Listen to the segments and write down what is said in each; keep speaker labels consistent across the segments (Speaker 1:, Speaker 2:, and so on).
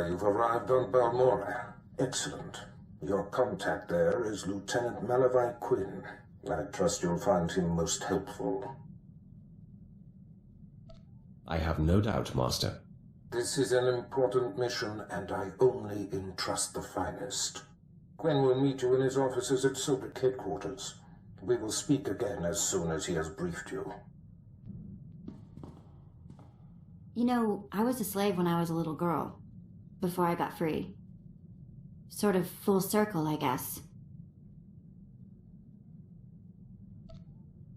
Speaker 1: you've arrived on Balmora. Excellent. Your contact there is Lieutenant Malavai Quinn. I trust you'll find him most helpful.
Speaker 2: I have no doubt, Master.
Speaker 1: This is an important mission, and I only entrust the finest. Quinn will meet you in his offices at Silbrick headquarters. We will speak again as soon as he has briefed you.
Speaker 3: You know, I was a slave when I was a little girl, before I got free. Sort of full circle, I guess.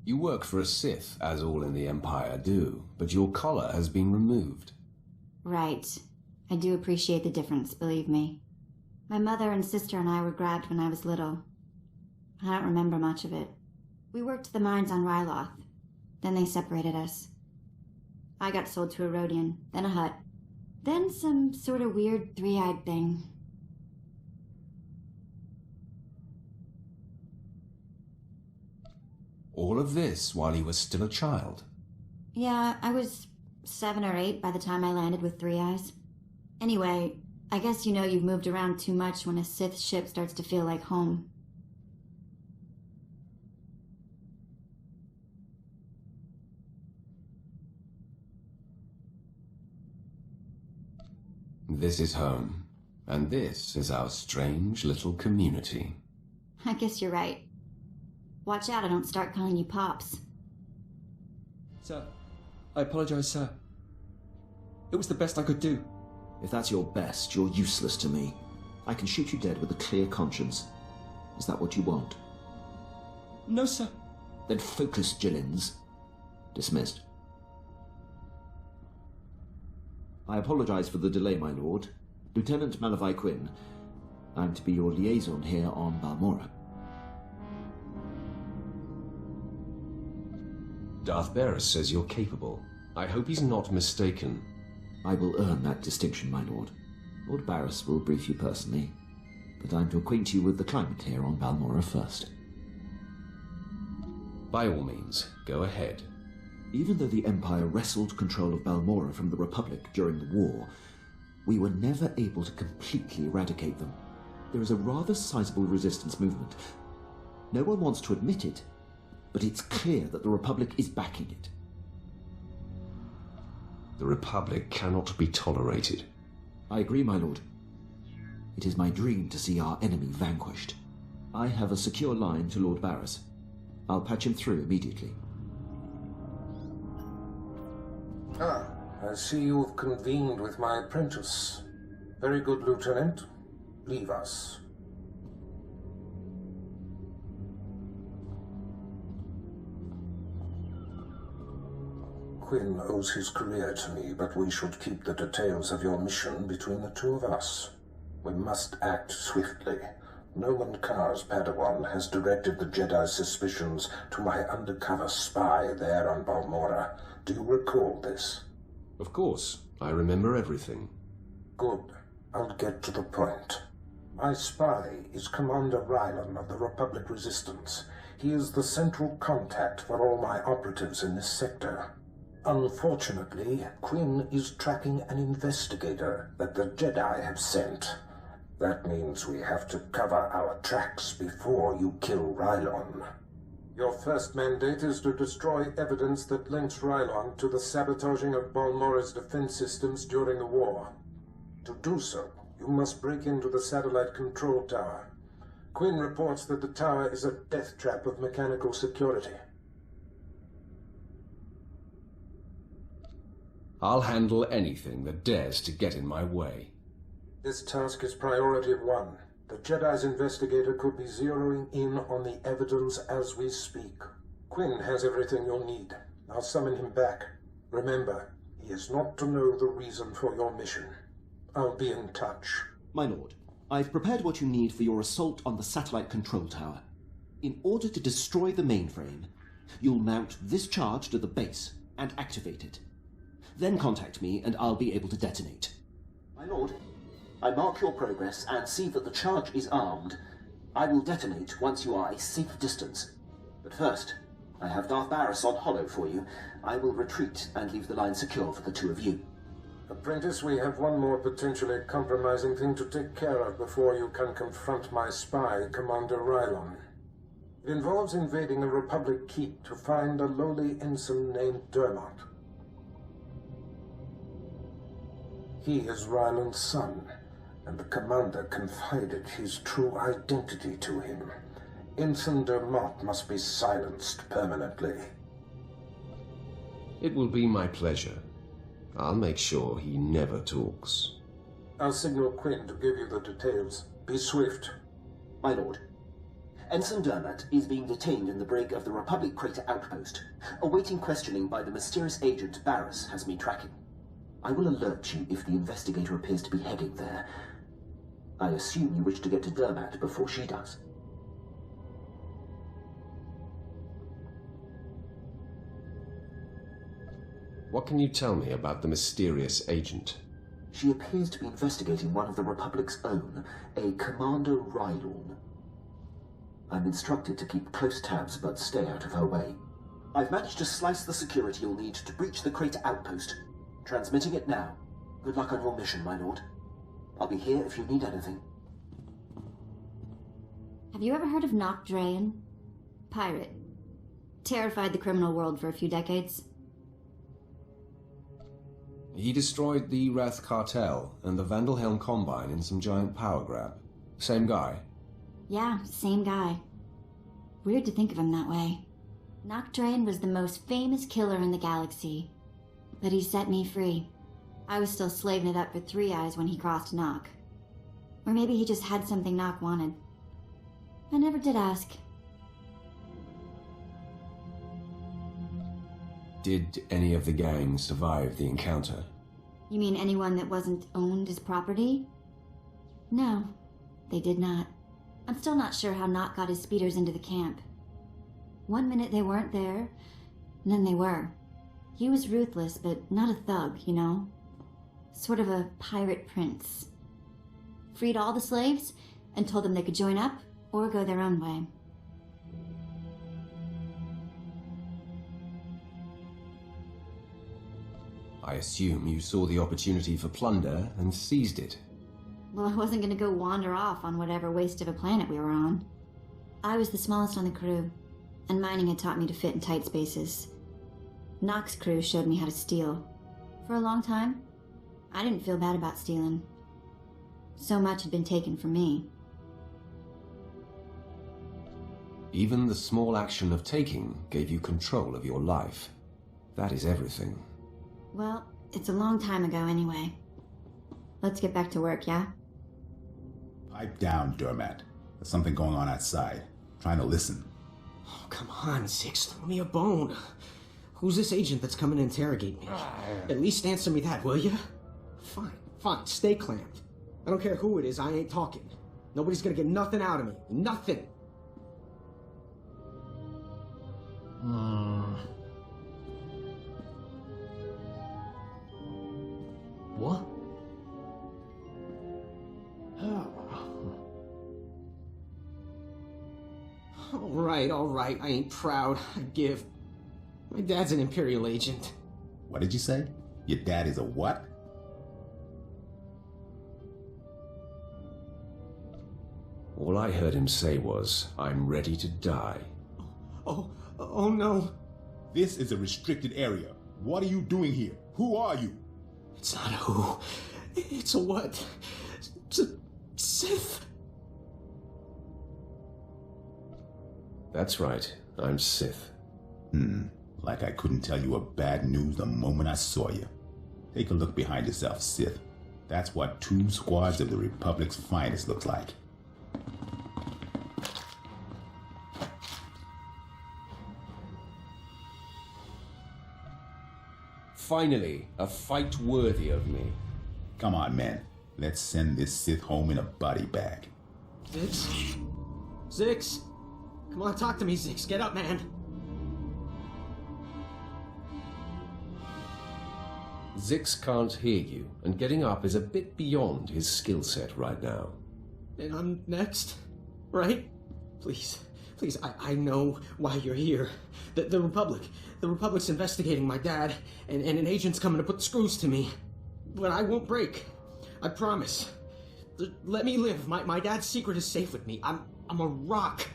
Speaker 2: You work for a Sith, as all in the Empire do, but your collar has been removed.
Speaker 3: Right. I do appreciate the difference, believe me. My mother and sister and I were grabbed when I was little. I don't remember much of it. We worked the mines on Ryloth. Then they separated us. I got sold to a Rhodian, then a Hutt. Then some sort of weird three-eyed thing.
Speaker 2: All of this while he was still a child?
Speaker 3: Yeah, I was 7 or 8 by the time I landed with 3 eyes. Anyway, I guess you know you've moved around too much when a Sith ship starts to feel like home.
Speaker 2: This is home, and this is our strange little community.
Speaker 3: I guess you're right. Watch out I don't start calling you Pops.
Speaker 4: Sir, I apologize, sir. It was the best I could do.
Speaker 5: If that's your best, you're useless to me. I can shoot you dead with a clear conscience. Is that what you want?
Speaker 4: No, sir.
Speaker 5: Then focus, Jillins. Dismissed. I apologize for the delay, my lord. Lieutenant Malavai Quinn. I'm to be your liaison here on Balmora.
Speaker 2: Darth Barris says you're capable. I hope he's not mistaken.
Speaker 5: I will earn that distinction, my lord. Lord Barris will brief you personally, but I'm to acquaint you with the climate here on Balmora first.
Speaker 2: By all means, go ahead.
Speaker 5: Even though the Empire wrestled control of Balmora from the Republic during the war, we were never able to completely eradicate them. There is a rather sizable resistance movement. No one wants to admit it, but it's clear that the Republic is backing it.
Speaker 2: The Republic cannot be tolerated.
Speaker 5: I agree, my lord. It is my dream to see our enemy vanquished. I have a secure line to Lord Barris. I'll patch him through immediately.
Speaker 1: Ah, I see you've convened with my apprentice. Very good, Lieutenant. Leave us. Quinn owes his career to me, but we should keep the details of your mission between the two of us. We must act swiftly. Noman Carr's Padawan has directed the Jedi's suspicions to my undercover spy there on Balmora. Do you recall this?
Speaker 2: Of course. I remember everything.
Speaker 1: Good. I'll get to the point. My spy is Commander Rylan of the Republic Resistance. He is the central contact for all my operatives in this sector. Unfortunately, Quinn is tracking an investigator that the Jedi have sent. That means we have to cover our tracks before you kill Rylon. Your first mandate is to destroy evidence that links Rylon to the sabotaging of Balmora's defense systems during the war. To do so, you must break into the satellite control tower. Quinn reports that the tower is a death trap of mechanical security.
Speaker 2: I'll handle anything that dares to get in my way.
Speaker 1: This task is priority 1. The Jedi's investigator could be zeroing in on the evidence as we speak. Quinn has everything you'll need. I'll summon him back. Remember, he is not to know the reason for your mission. I'll be in touch.
Speaker 5: My lord, I've prepared what you need for your assault on the satellite control tower. In order to destroy the mainframe, you'll mount this charge to the base and activate it. Then contact me and I'll be able to detonate. My lord, I mark your progress and see that the charge is armed. I will detonate once you are a safe distance. But first, I have Darth Barris on hollow for you. I will retreat and leave the line secure for the two of you.
Speaker 1: Apprentice, we have one more potentially compromising thing to take care of before you can confront my spy, Commander Rylon. It involves invading a Republic keep to find a lowly ensign named Dermot. He is Rylon's son, and the commander confided his true identity to him. Ensign Dermot must be silenced permanently.
Speaker 2: It will be my pleasure. I'll make sure he never talks.
Speaker 1: I'll signal Quinn to give you the details. Be swift.
Speaker 5: My lord, Ensign Dermot is being detained in the brig of the Republic Crater Outpost, awaiting questioning by the mysterious agent Barris has me tracking. I will alert you if the investigator appears to be heading there. I assume you wish to get to Dermot before she does.
Speaker 2: What can you tell me about the mysterious agent?
Speaker 5: She appears to be investigating one of the Republic's own, a Commander Rylon. I'm instructed to keep close tabs, but stay out of her way. I've managed to slice the security you'll need to breach the crater outpost. Transmitting it now. Good luck on your mission, my lord. I'll be here if you need anything.
Speaker 3: Have you ever heard of Nock Drayan? Pirate. Terrified the criminal world for a few decades.
Speaker 2: He destroyed the Wrath Cartel and the Vandalhelm Combine in some giant power grab. Same guy?
Speaker 3: Yeah, same guy. Weird to think of him that way. Nock Drayan was the most famous killer in the galaxy. But he set me free. I was still slaving it up for Three Eyes when he crossed Nock. Or maybe he just had something Nock wanted. I never did ask.
Speaker 2: Did any of the gang survive the encounter?
Speaker 3: You mean anyone that wasn't owned as property? No, they did not. I'm still not sure how Nock got his speeders into the camp. One minute they weren't there, and then they were. He was ruthless, but not a thug, you know? Sort of a pirate prince. Freed all the slaves, and told them they could join up or go their own way.
Speaker 2: I assume you saw the opportunity for plunder and seized it.
Speaker 3: Well, I wasn't going to go wander off on whatever waste of a planet we were on. I was the smallest on the crew, and mining had taught me to fit in tight spaces. Nock's crew showed me how to steal. For a long time, I didn't feel bad about stealing. So much had been taken from me.
Speaker 2: Even the small action of taking gave you control of your life. That is everything.
Speaker 3: Well, it's a long time ago anyway. Let's get back to work, yeah?
Speaker 6: Pipe down, Dermot. There's something going on outside. Trying to listen.
Speaker 7: Oh, come on, Six. Throw me a bone. Who's this agent that's coming to interrogate me? At least answer me that, will you? Fine. Stay clamped. I don't care who it is, I ain't talking. Nobody's gonna get nothing out of me. Nothing. What? All right. I ain't proud. I give. My dad's an Imperial agent.
Speaker 6: What did you say? Your dad is a what?
Speaker 2: All I heard him say was, "I'm ready to die."
Speaker 7: Oh no.
Speaker 6: This is a restricted area. What are you doing here? Who are you?
Speaker 7: It's not a who. It's a what. It's a Sith.
Speaker 2: That's right. I'm Sith.
Speaker 6: Like I couldn't tell you a bad news the moment I saw you. Take a look behind yourself, Sith. That's what 2 squads of the Republic's finest looks like.
Speaker 2: Finally, a fight worthy of me.
Speaker 6: Come on, man. Let's send this Sith home in a body bag.
Speaker 7: Zix? Come on, talk to me, Zix. Get up, man.
Speaker 2: Zix can't hear you, and getting up is a bit beyond his skill set right now.
Speaker 7: And I'm next, right? Please, I know why you're here. The Republic's investigating my dad, and an agent's coming to put the screws to me. but I won't break. I promise. Let me live. My dad's secret is safe with me. I'm a rock.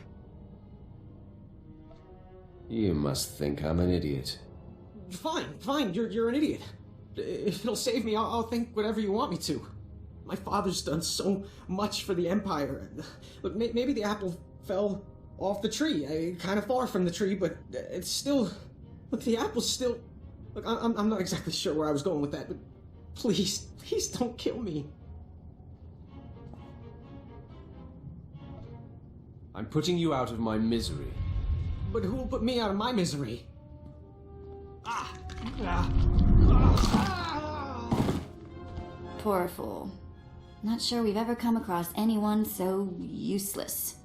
Speaker 2: You must think I'm an idiot.
Speaker 7: Fine. You're an idiot. If it'll save me, I'll think whatever you want me to. My father's done so much for the Empire. Look, maybe the apple fell off the tree. Kind of far from the tree, but it's still... Look, the apple's still... Look, I'm not exactly sure where I was going with that, but please don't kill me.
Speaker 2: I'm putting you out of my misery.
Speaker 7: But who will put me out of my misery?
Speaker 3: Poor fool. Not sure we've ever come across anyone so useless.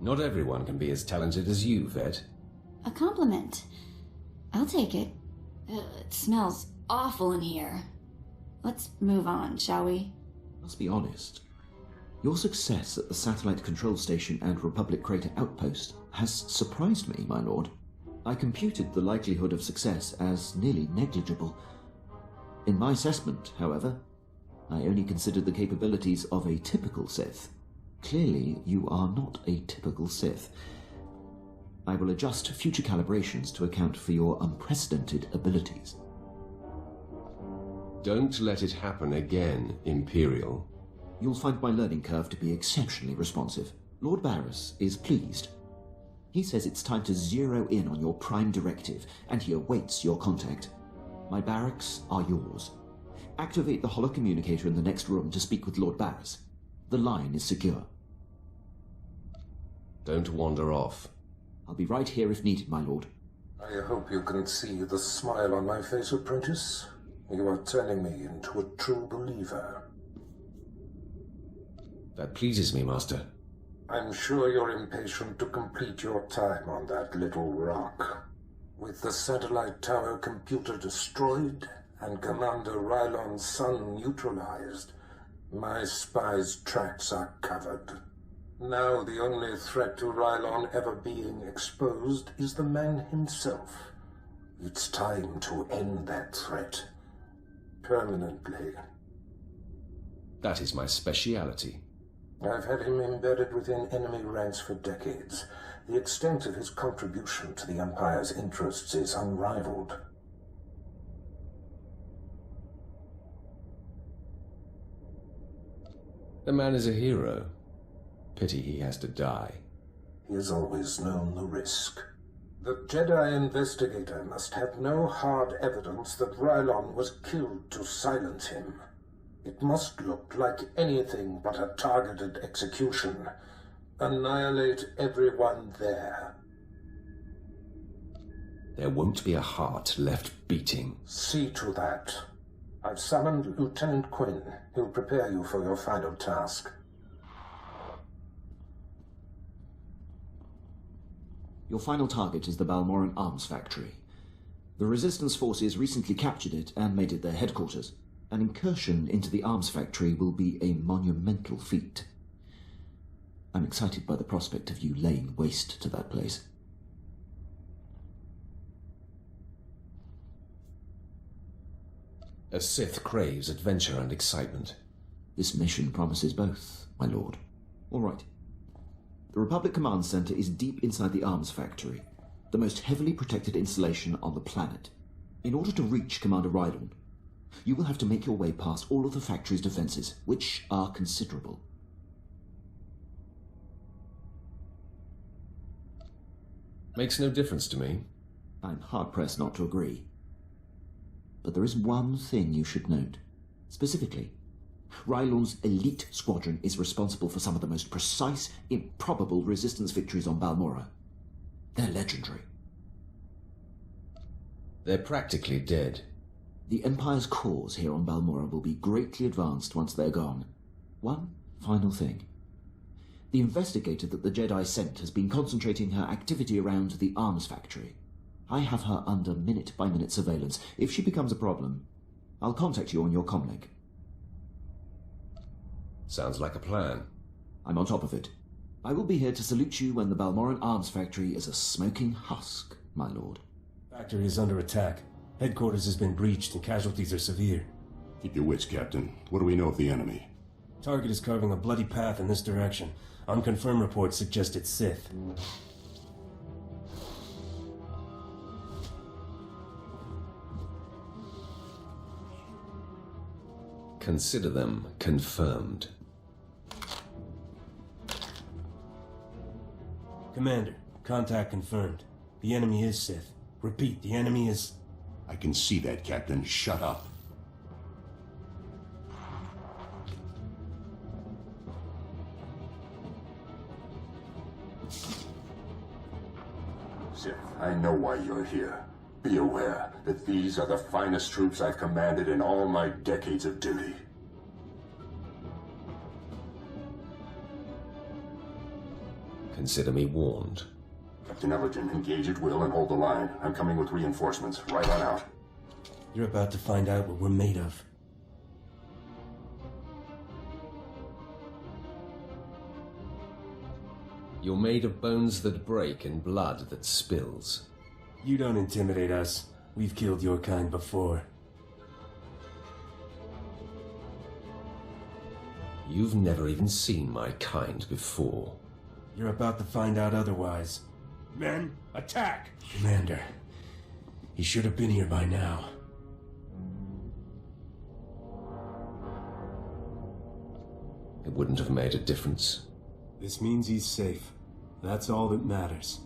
Speaker 2: Not everyone can be as talented as you, Vet.
Speaker 3: A compliment. I'll take it. It smells awful in here. Let's move on, shall we?
Speaker 5: Let's be honest. Your success at the Satellite Control Station and Republic Crater Outpost has surprised me, my lord. I computed the likelihood of success as nearly negligible. In my assessment, however, I only considered the capabilities of a typical Sith. Clearly, you are not a typical Sith. I will adjust future calibrations to account for your unprecedented abilities.
Speaker 2: Don't let it happen again, Imperial.
Speaker 5: You'll find my learning curve to be exceptionally responsive. Lord Barris is pleased. He says it's time to zero in on your prime directive, and he awaits your contact. My barracks are yours. Activate the holocommunicator in the next room to speak with Lord Barris. The line is secure.
Speaker 2: Don't wander off.
Speaker 5: I'll be right here if needed, my lord.
Speaker 1: I hope you can see the smile on my face, apprentice. You are turning me into a true believer.
Speaker 2: That pleases me, Master.
Speaker 1: I'm sure you're impatient to complete your time on that little rock. With the satellite tower computer destroyed and Commander Rylon's son neutralized, my spy's tracks are covered. Now the only threat to Rylon ever being exposed is the man himself. It's time to end that threat. Permanently.
Speaker 2: That is my speciality.
Speaker 1: I've had him embedded within enemy ranks for decades. The extent of his contribution to the Empire's interests is unrivaled.
Speaker 2: The man is a hero. Pity he has to die.
Speaker 1: He has always known the risk. The Jedi investigator must have no hard evidence that Rylon was killed to silence him. It must look like anything but a targeted execution. Annihilate everyone there.
Speaker 2: There won't be a heart left beating.
Speaker 1: See to that. I've summoned Lieutenant Quinn. He'll prepare you for your final task.
Speaker 5: Your final target is the Balmoran Arms Factory. The Resistance forces recently captured it and made it their headquarters. An incursion into the arms factory will be a monumental feat. I'm excited by the prospect of you laying waste to that place.
Speaker 2: A Sith craves adventure and excitement.
Speaker 5: This mission promises both, my lord. All right. The Republic Command Center is deep inside the arms factory, the most heavily protected installation on the planet. In order to reach Commander Rylon, you will have to make your way past all of the factory's defenses, which are considerable.
Speaker 2: Makes no difference to me.
Speaker 5: I'm hard-pressed not to agree. But there is one thing you should note. Specifically, Rylon's elite squadron is responsible for some of the most precise, improbable resistance victories on Balmora. They're legendary.
Speaker 2: They're practically dead.
Speaker 5: The Empire's cause here on Balmora will be greatly advanced once they're gone. One final thing. The investigator that the Jedi sent has been concentrating her activity around the arms factory. I have her under minute-by-minute surveillance. If she becomes a problem, I'll contact you on your comlink.
Speaker 2: Sounds like a plan.
Speaker 5: I'm on top of it. I will be here to salute you when the Balmoral Arms Factory is a smoking husk, my lord.
Speaker 8: Factory is under attack. Headquarters has been breached and casualties are severe.
Speaker 9: Keep your wits, Captain. What do we know of the enemy?
Speaker 8: Target is carving a bloody path in this direction. Unconfirmed reports suggest it's Sith.
Speaker 2: Consider them confirmed.
Speaker 8: Commander, contact confirmed. The enemy is Sith. Repeat, the enemy is...
Speaker 9: I can see that, Captain. Shut up. Sith, I know why you're here. Be aware that these are the finest troops I've commanded in all my decades of duty.
Speaker 2: Consider me warned.
Speaker 9: Captain Ellerton, engage at will and hold the line. I'm coming with reinforcements. Right on out.
Speaker 8: You're about to find out what we're made of.
Speaker 2: You're made of bones that break and blood that spills.
Speaker 8: You don't intimidate us. We've killed your kind before.
Speaker 2: You've never even seen my kind before.
Speaker 8: You're about to find out otherwise.
Speaker 9: Men, attack!
Speaker 8: Commander, he should have been here by now.
Speaker 2: It wouldn't have made a difference.
Speaker 8: This means he's safe. That's all that matters.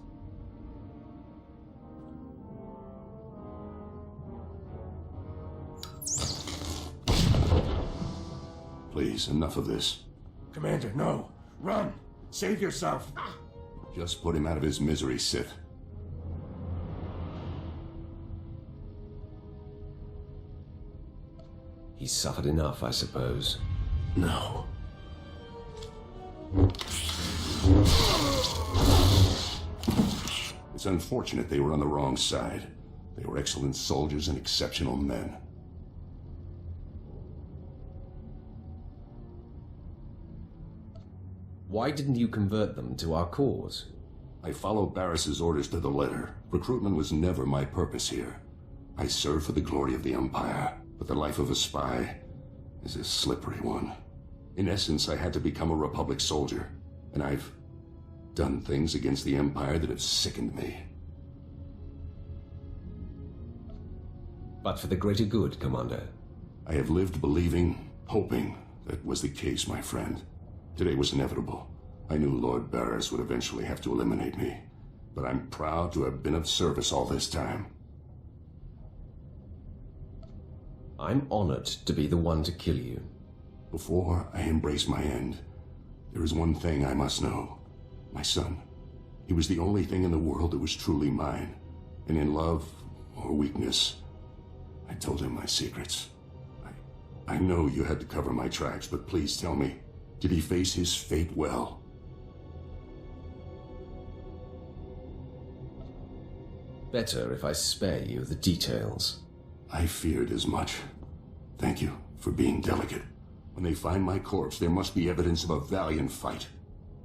Speaker 9: Please, enough of this.
Speaker 8: Commander, no! Run! Save yourself!
Speaker 9: Just put him out of his misery, Sith.
Speaker 2: He's suffered enough, I suppose.
Speaker 9: No. It's unfortunate they were on the wrong side. They were excellent soldiers and exceptional men.
Speaker 2: Why didn't you convert them to our cause?
Speaker 9: I followed Barris's orders to the letter. Recruitment was never my purpose here. I serve for the glory of the Empire, but the life of a spy is a slippery one. In essence, I had to become a Republic soldier, and I've done things against the Empire that have sickened me.
Speaker 2: But for the greater good, Commander.
Speaker 9: I have lived believing, hoping that was the case, my friend. Today was inevitable. I knew Lord Barris would eventually have to eliminate me, but I'm proud to have been of service all this time.
Speaker 2: I'm honored to be the one to kill you.
Speaker 9: Before I embrace my end, there is one thing I must know. My son. He was the only thing in the world that was truly mine, and in love or weakness, I told him my secrets. I know you had to cover my tracks, but please tell me, did he face his fate well?
Speaker 2: Better if I spare you the details.
Speaker 9: I feared as much. Thank you for being delicate. When they find my corpse, there must be evidence of a valiant fight.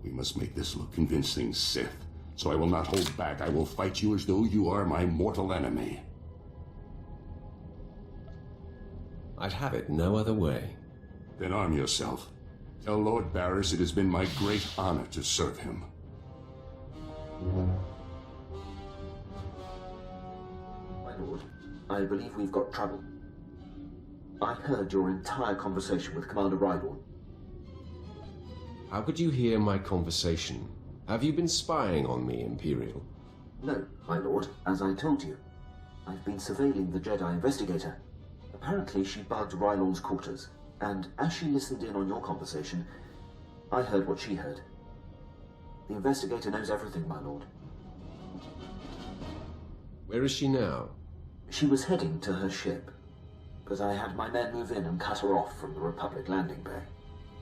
Speaker 9: We must make this look convincing, Sith. So I will not hold back. I will fight you as though you are my mortal enemy.
Speaker 2: I'd have it no other way.
Speaker 9: Then arm yourself. Tell Lord Barris it has been my great honor to serve him.
Speaker 5: My lord, I believe we've got trouble. I heard your entire conversation with Commander Rydorn.
Speaker 2: How could you hear my conversation? Have you been spying on me, Imperial?
Speaker 5: No, my lord, as I told you. I've been surveilling the Jedi investigator. Apparently she bugged Rylorn's quarters, and as she listened in on your conversation, I heard what she heard. The investigator knows everything, my lord.
Speaker 2: Where is she now?
Speaker 5: She was heading to her ship, but I had my men move in and cut her off from the Republic landing bay.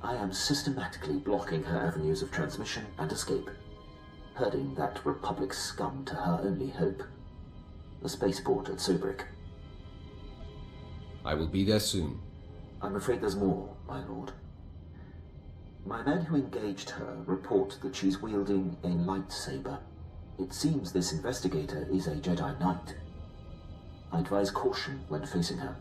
Speaker 5: I am systematically blocking her avenues of transmission and escape, herding that Republic scum to her only hope, the spaceport at Sobrik.
Speaker 2: I will be there soon.
Speaker 5: I'm afraid there's more, my lord. My men who engaged her report that she's wielding a lightsaber. It seems this investigator is a Jedi Knight. I advise caution when facing her.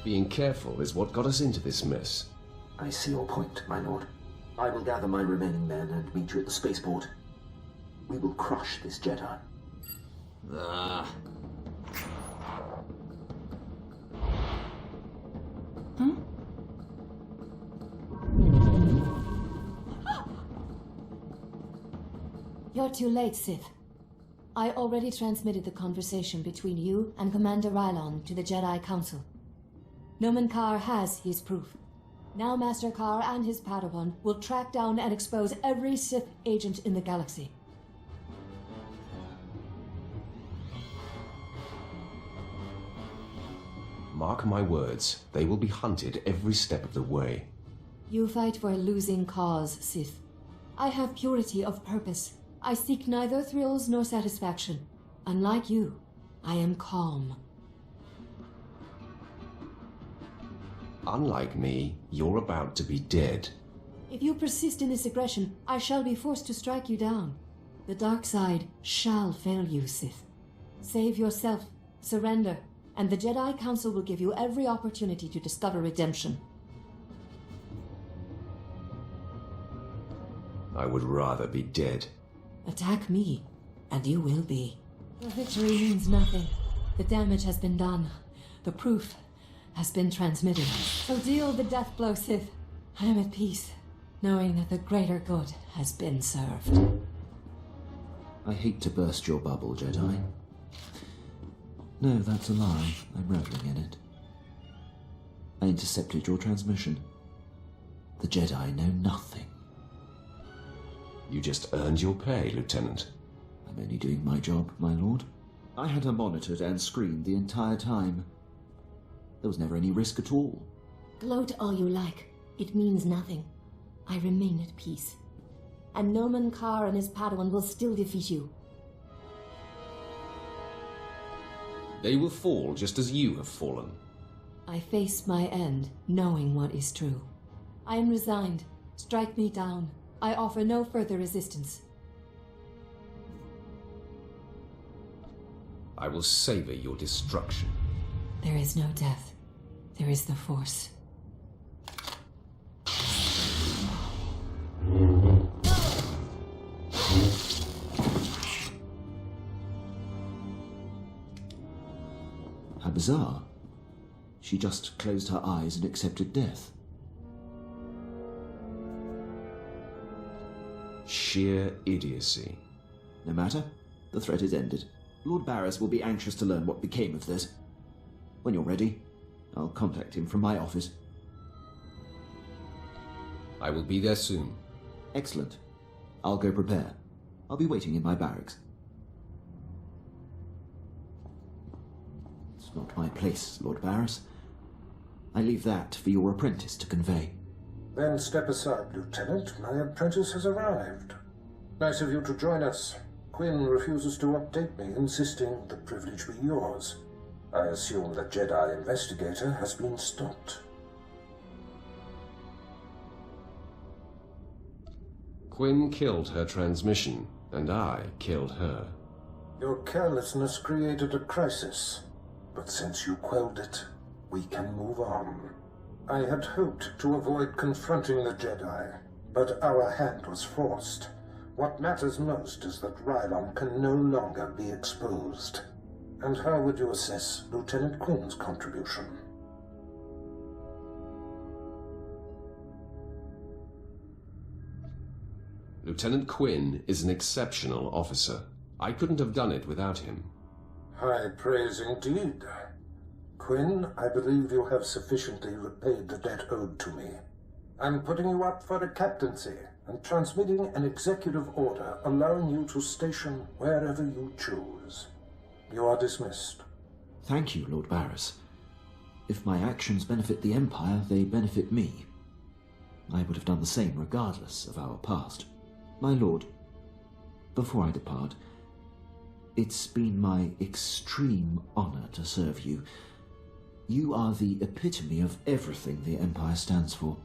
Speaker 2: Being careful is what got us into this mess.
Speaker 5: I see your point, my lord. I will gather my remaining men and meet you at the spaceport. We will crush this Jedi.
Speaker 10: You're too late, Sith. I already transmitted the conversation between you and Commander Rylon to the Jedi Council. Nomen Karr has his proof. Now Master Karr and his Padawan will track down and expose every Sith agent in the galaxy.
Speaker 2: Mark my words, they will be hunted every step of the way.
Speaker 10: You fight for a losing cause, Sith. I have purity of purpose. I seek neither thrills nor satisfaction. Unlike you, I am calm.
Speaker 2: Unlike me, you're about to be dead.
Speaker 10: If you persist in this aggression, I shall be forced to strike you down. The dark side shall fail you, Sith. Save yourself, surrender, and the Jedi Council will give you every opportunity to discover redemption.
Speaker 2: I would rather be dead.
Speaker 10: Attack me, and you will be. The victory means nothing. The damage has been done. The proof has been transmitted. So deal the death blow, Sith. I am at peace, knowing that the greater good has been served.
Speaker 5: I hate to burst your bubble, Jedi. No, that's a lie. I'm reveling in it. I intercepted your transmission. The Jedi know nothing.
Speaker 2: You just earned your pay, Lieutenant.
Speaker 5: I'm only doing my job, my lord. I had her monitored and screened the entire time. There was never any risk at all.
Speaker 10: Gloat all you like. It means nothing. I remain at peace. And Nomen Karr and his Padawan will still defeat you.
Speaker 2: They will fall just as you have fallen.
Speaker 10: I face my end, knowing what is true. I am resigned. Strike me down. I offer no further resistance.
Speaker 2: I will savor your destruction.
Speaker 10: There is no death. There is the Force.
Speaker 5: How bizarre. She just closed her eyes and accepted death.
Speaker 2: Sheer idiocy.
Speaker 5: No matter. The threat is ended. Lord Barris will be anxious to learn what became of this. When you're ready, I'll contact him from my office.
Speaker 2: I will be there soon.
Speaker 5: Excellent. I'll go prepare. I'll be waiting in my barracks. It's not my place, Lord Barris. I leave that for your apprentice to convey.
Speaker 1: Then step aside, Lieutenant. My apprentice has arrived. Nice of you to join us. Quinn refuses to update me, insisting the privilege be yours. I assume the Jedi investigator has been stopped.
Speaker 2: Quinn killed her transmission, and I killed her.
Speaker 1: Your carelessness created a crisis, but since you quelled it, we can move on. I had hoped to avoid confronting the Jedi, but our hand was forced. What matters most is that Rylon can no longer be exposed. And how would you assess Lieutenant Quinn's contribution?
Speaker 2: Lieutenant Quinn is an exceptional officer. I couldn't have done it without him.
Speaker 1: High praise indeed. Quinn, I believe you have sufficiently repaid the debt owed to me. I'm putting you up for a captaincy and transmitting an executive order allowing you to station wherever you choose. You are dismissed.
Speaker 5: Thank you, Lord Barris. If my actions benefit the Empire, they benefit me. I would have done the same regardless of our past. My lord, before I depart, it's been my extreme honor to serve you. You are the epitome of everything the Empire stands for.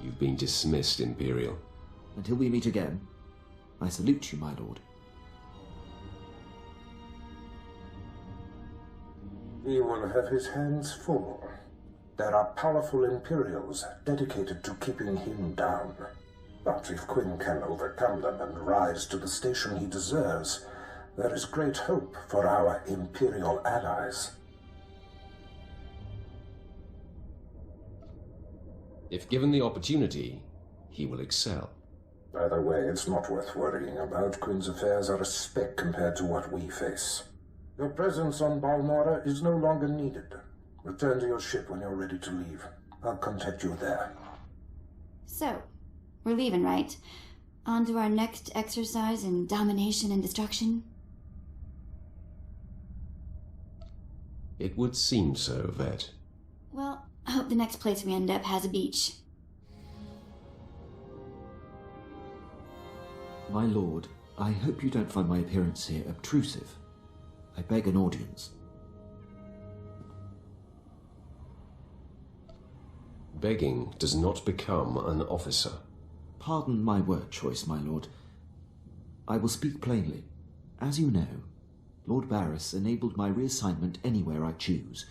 Speaker 2: You've been dismissed, Imperial.
Speaker 5: Until we meet again, I salute you, my lord.
Speaker 1: He will have his hands full. There are powerful Imperials dedicated to keeping him down. But if Quinn can overcome them and rise to the station he deserves, there is great hope for our Imperial allies.
Speaker 2: If given the opportunity, he will excel.
Speaker 1: By the way, it's not worth worrying about. Quinn's affairs are a speck compared to what we face. Your presence on Balmora is no longer needed. Return to your ship when you're ready to leave. I'll contact you there.
Speaker 3: So, we're leaving, right? On to our next exercise in domination and destruction?
Speaker 2: It would seem so, Vet.
Speaker 3: Well, I hope the next place we end up has a beach.
Speaker 5: My lord, I hope you don't find my appearance here obtrusive. I beg an audience.
Speaker 2: Begging does not become an officer.
Speaker 5: Pardon my word choice, my lord. I will speak plainly. As you know, Lord Barris enabled my reassignment anywhere I choose.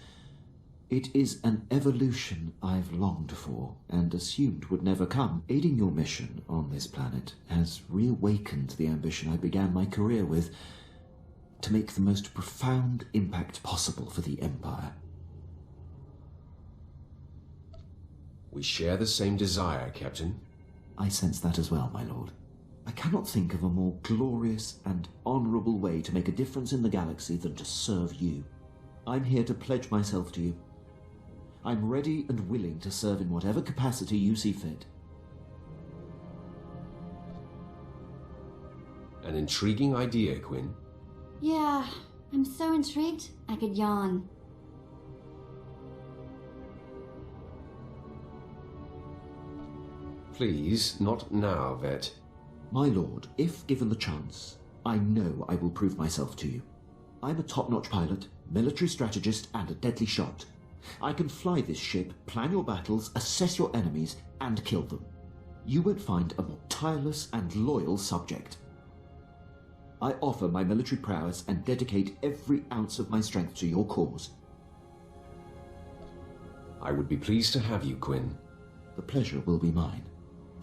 Speaker 5: It is an evolution I've longed for, and assumed would never come. Aiding your mission on this planet has reawakened the ambition I began my career with, to make the most profound impact possible for the Empire.
Speaker 2: We share the same desire, Captain.
Speaker 5: I sense that as well, my lord. I cannot think of a more glorious and honorable way to make a difference in the galaxy than to serve you. I'm here to pledge myself to you. I'm ready and willing to serve in whatever capacity you see fit.
Speaker 2: An intriguing idea, Quinn.
Speaker 3: Yeah, I'm so intrigued, I could yawn.
Speaker 2: Please, not now, Vet.
Speaker 5: My lord, if given the chance, I know I will prove myself to you. I'm a top-notch pilot, military strategist, and a deadly shot. I can fly this ship, plan your battles, assess your enemies, and kill them. You won't find a more tireless and loyal subject. I offer my military prowess and dedicate every ounce of my strength to your cause.
Speaker 2: I would be pleased to have you, Quinn.
Speaker 5: The pleasure will be mine.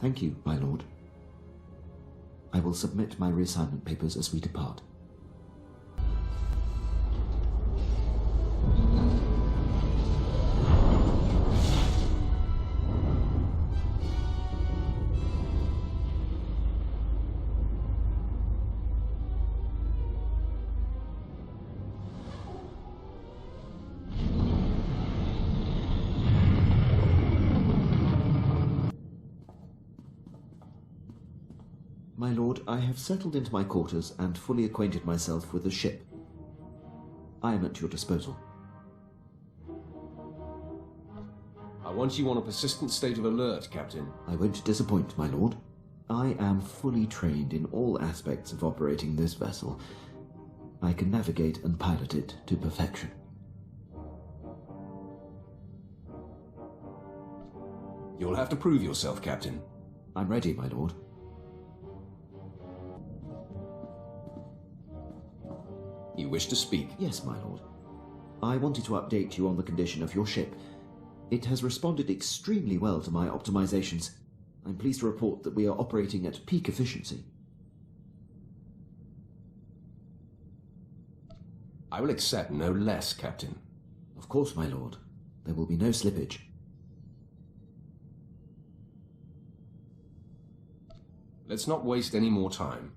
Speaker 5: Thank you, my lord. I will submit my reassignment papers as we depart. My lord, I have settled into my quarters and fully acquainted myself with the ship. I am at your disposal.
Speaker 2: I want you on a persistent state of alert, Captain.
Speaker 5: I won't disappoint, my lord. I am fully trained in all aspects of operating this vessel. I can navigate and pilot it to perfection.
Speaker 2: You'll have to prove yourself, Captain.
Speaker 5: I'm ready, my lord.
Speaker 2: You wish to speak?
Speaker 5: Yes, my lord. I wanted to update you on the condition of your ship. It has responded extremely well to my optimizations. I'm pleased to report that we are operating at peak efficiency.
Speaker 2: I will accept no less, Captain.
Speaker 5: Of course, my lord. There will be no slippage.
Speaker 2: Let's not waste any more time.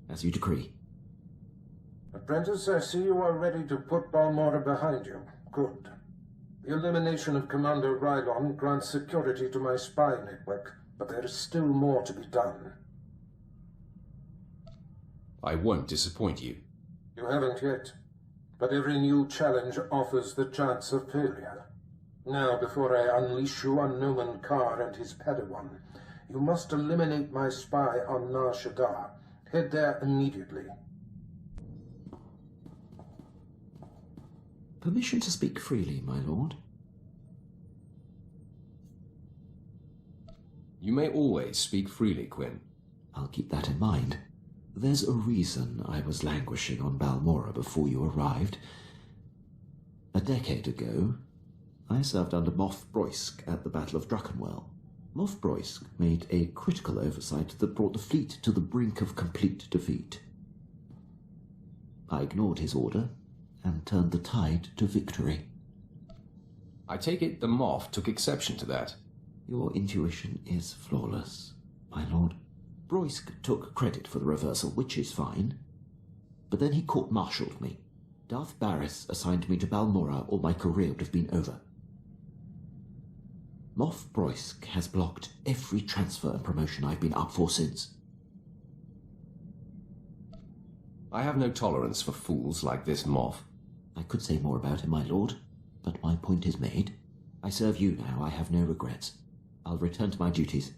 Speaker 5: As you decree.
Speaker 1: Apprentice, I see you are ready to put Balmora behind you. Good. The elimination of Commander Rylon grants security to my spy network, but there is still more to be done.
Speaker 2: I won't disappoint you.
Speaker 1: You haven't yet, but every new challenge offers the chance of failure. Now, before I unleash you on Noman Carr and his Padawan, you must eliminate my spy on Nar Shaddaa. Head there immediately.
Speaker 5: Permission to speak freely, my lord.
Speaker 2: You may always speak freely, Quinn.
Speaker 5: I'll keep that in mind. There's a reason I was languishing on Balmora before you arrived. A decade ago, I served under Moff Broysk at the Battle of Druckenwell. Moff Broysk made a critical oversight that brought the fleet to the brink of complete defeat. I ignored his order and turned the tide to victory.
Speaker 2: I take it the Moff took exception to that.
Speaker 5: Your intuition is flawless, my lord. Broysk took credit for the reversal, which is fine. But then he court-martialed me. Darth Barris assigned me to Balmora, or my career would have been over. Moff Broysk has blocked every transfer and promotion I've been up for since.
Speaker 2: I have no tolerance for fools like this Moff.
Speaker 5: I could say more about him, my lord, but my point is made. I serve you now. I have no regrets. I'll return to my duties.